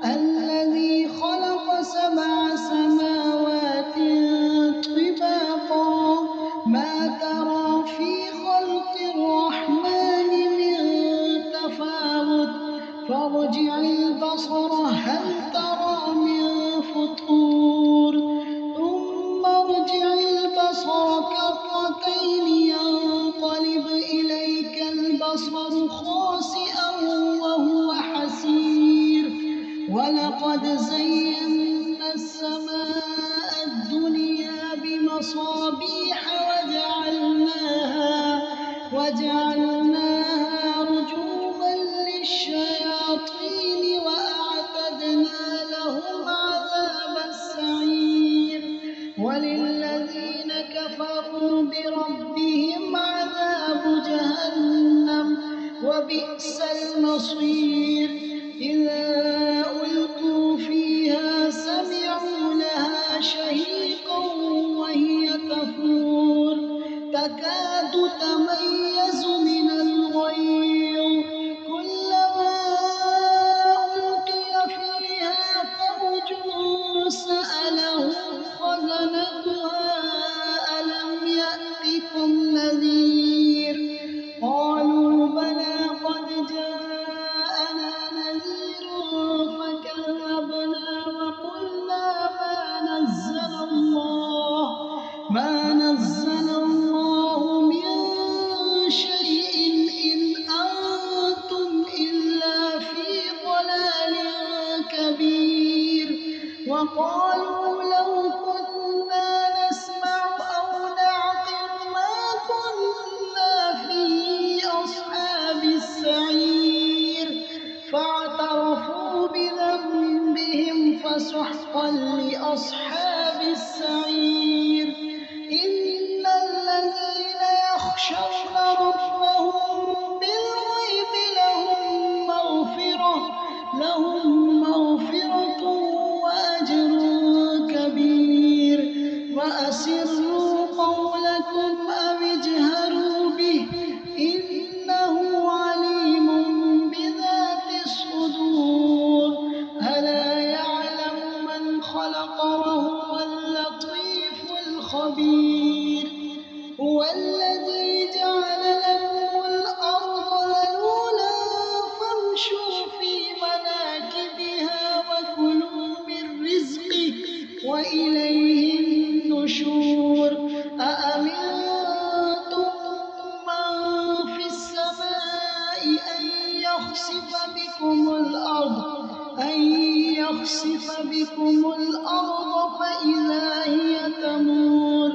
A: الذي خلق 7 سماوات طباقا ما ترى في خلق الرحمن من تفاوت فارجع البصر هل ترى من فطور ثم ارجع البصر كرتين ينقلب إليك البصر خاسئا وهو حسير ولقد زينا السماء الدنيا بمصابيح وجعلناها رجوما للشياطين وأعتدنا لهم عذاب السعير وللذين كفروا بربهم عذاب جهنم وبئس المصير إذا ألقوا فيها سمعوا لها شهيقا وهي تفور تكاد تميز من الغيظ كلما وقالوا لو كنا نسمع أو نعقل ما كنا في أصحاب السعير فاعترفوا بذنبهم فسحقا لأصحاب السعير إن الذين يخشون ربهم بالغيب لهم مغفرة وأجر كبير وأسروا قولكم أو اجهروا به إنه عليم بذات الصدور ألا يعلم من خلق وهو اللطيف الخبير هو الذي جعل لكم الأرض ذلولا فامشوا في مناكبها وكلوا من رزقه وإليه النشور أأمنتم من في السماء أن يخسف بكم الأرض فإذا هي تمور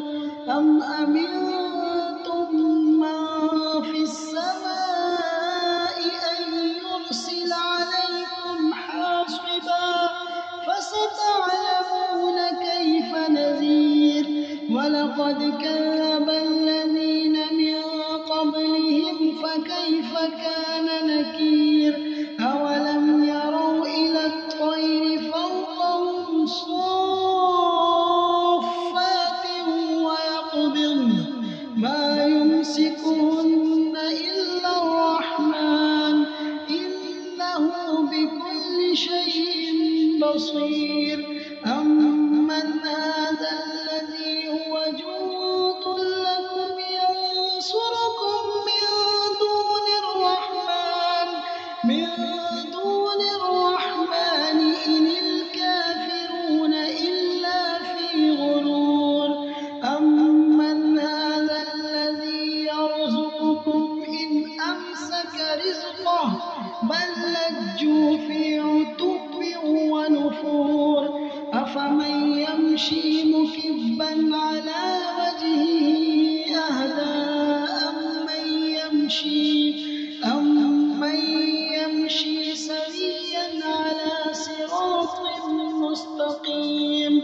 A: أم أمنتم من في السماء أن يرسل عليكم حاصبا فستعلمون كيف نذير ولقد كذب الذين من قبلهم فكيف كان نكير أولم يروا إلى الطير فوقهم صافات ويقبضن ما يمسكهن إلا الرحمن إنه بكل شيء بصير أمن هذا الذي هو جند لكم ينصركم من دون الرحمن إن الكافرون إلا في غرور أمن هذا الذي يرزقكم إن أمسك رزقه بل لجوا في عتو ونفور أفمن يمشي مكبا على وجهه أهدى أمن يمشي سويا على صراط مستقيم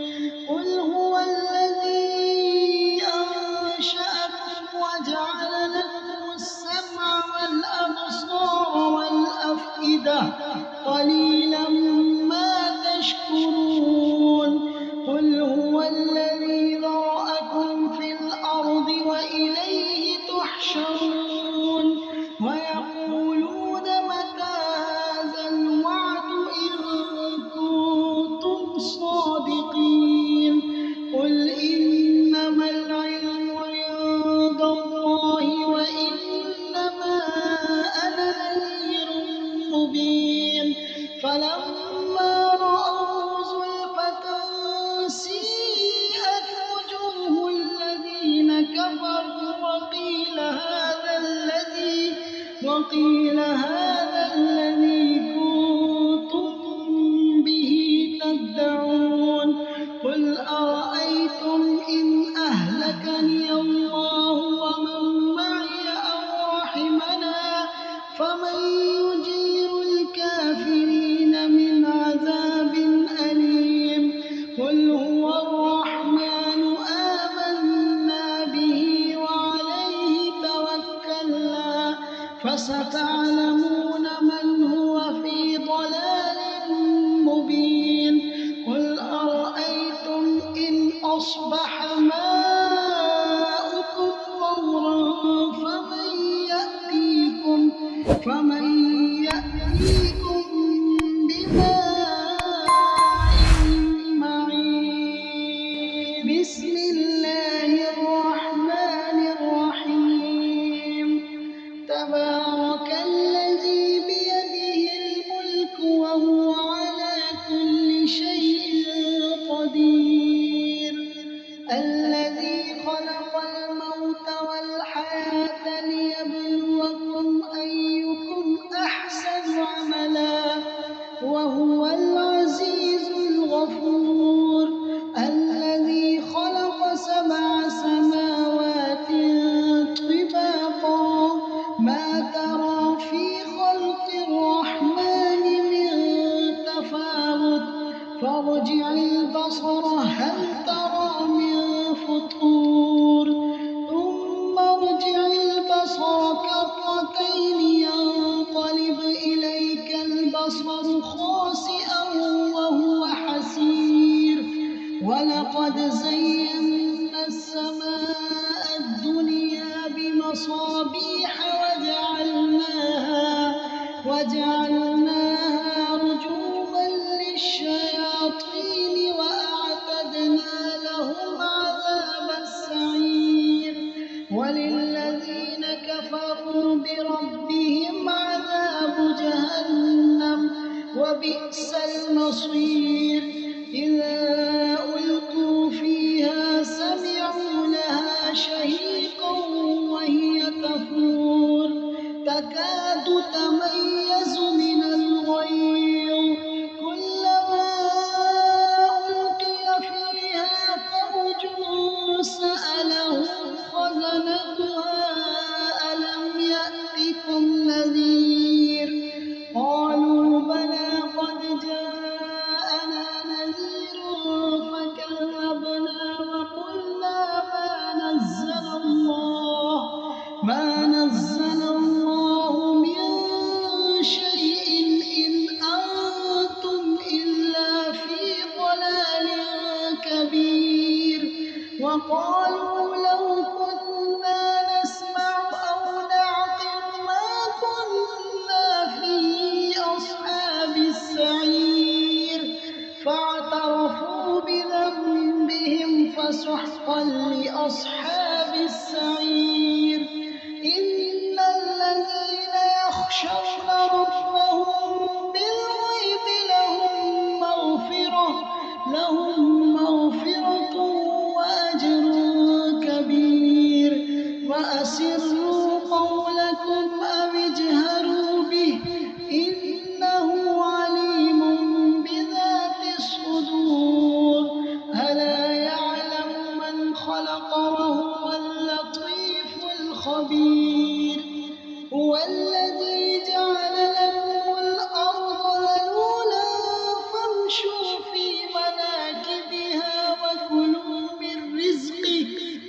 A: قل هو الذي أنشأكم وجعل لكم السمع والأبصار والأفئدة قليلا ما تشكرون قل هو الذي ذرأكم في الأرض وإليه تحشرون ويقولون متى هذا الوعد إن كنتم صادقين قل إنما العلم عند الله وإنما أنا نذير مبين فلما رأوا زلفة سيئت وجوه الذين كفروا وقيل هذا الذي كنتم به تدعون قل أرأيتم إن أهلكني الله ومن معي أو رحمنا فمن يجير الكافرين من عذاب أليم قل هو الرحمن آمنا به وعليه توكلنا فستعلمون من هو في ضلال مبين قل أرأيتم إن أصبح ماؤكم غورا فمن يأتيكم بماء معين بسم الله الرحمن الرحيم تبارك الذي بيده الملك وهو على كل شيء قدير وجعلناها رجوما للشياطين وأعتدنا لهم عذاب السعير وللذين كفروا بربهم عذاب جهنم وبئس المصير إذا ألقوا فيها سمعوا لها شهيقا وهي تفور تكاد تميز من الغيظ كلما ألقي فيها فوج سألهم خزنتها ألم يأتكم نذير قالوا بلى قد جاءنا نذير فكذبنا وقلنا ما نزل الله من شيء إن أنتم إلا في ضلال كبير وقالوا لو كنا نسمع أو نعقل ما كنا في أصحاب السعير فاعترفوا بذنبهم فسحقا لأصحاب السعير إن الذين يخشون ربهم بالغيب لهم مغفرة وأجر كبير وأسروا قولكم أو اجهروا به إنه عليم بذات الصدور ألا يعلم من خلق وهو اللطيف الخبير هو الذي جعل لكم الأرض ذلولا فامشوا في مناكبها وكلوا من رزقه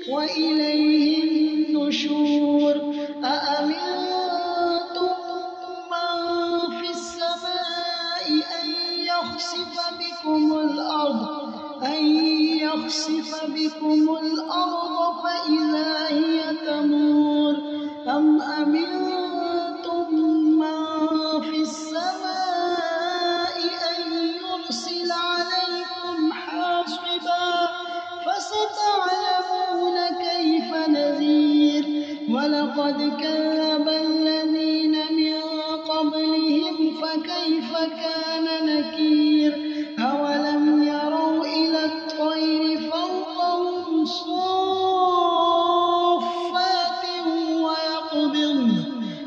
A: وإليه النشور أأمنتم من في السماء أن يخسف بكم الأرض فإذا هي تمور أم أمنتم من في السماء أن يرسل عليكم حاصبا فستعلمون كيف نذير ولقد كذب الذين من قبلهم فكيف كان نكير أولم يروا إلى الطير فوقهم صافات ويقبضن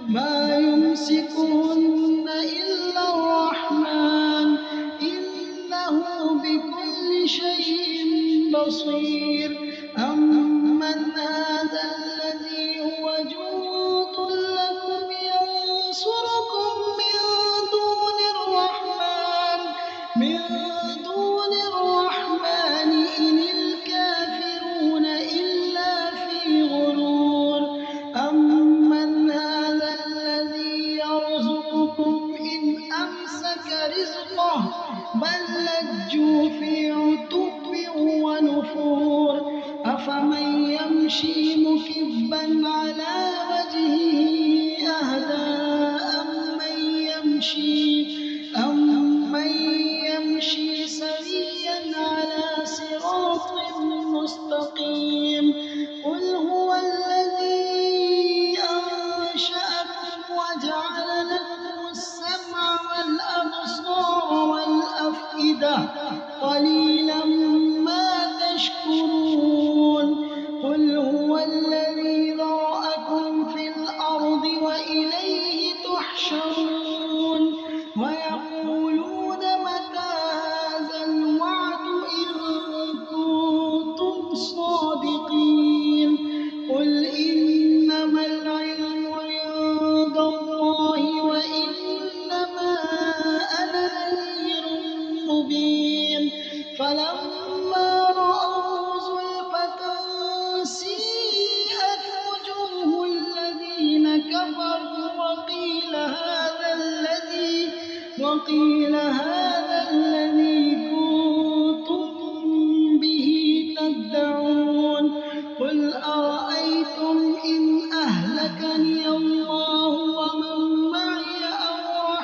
A: ما يمسكهن إلا الرحمن إنه بكل شيء بصير أمن هذا الذي هو جند لكم ينصركم من دون الرحمن إن الكافرون إلا في غرور أمن هذا الذي يرزقكم إن أمسك رزقه بل لجوا في عتو ونفور أفمن يمشي مكبا على وجهه أهدى أمن يمشي سويا على صراط مستقيم قل هو الذي أنشأكم وجعل لكم السمع والأبصار والأفئدة قليلا ما تشكرون قل هو الذي ذرأكم في الأرض وإليه تحشرون ويقولون متى هذا الوعد إن كنتم صادقين قل إنما العلم عند الله وإنما أنا نذير مبين فلما رأوا زلفة سيئت وجوه الذين كفروا وقيل هذا الذي كنتم به تدعون قل أرأيتم إن أهلكني الله ومن معي أو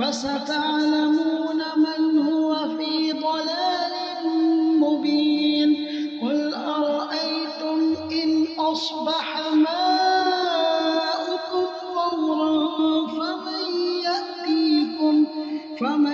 A: فستعلمون من هو في ضلال مبين قل أرأيتم إن أصبح ماؤكم غورا فمن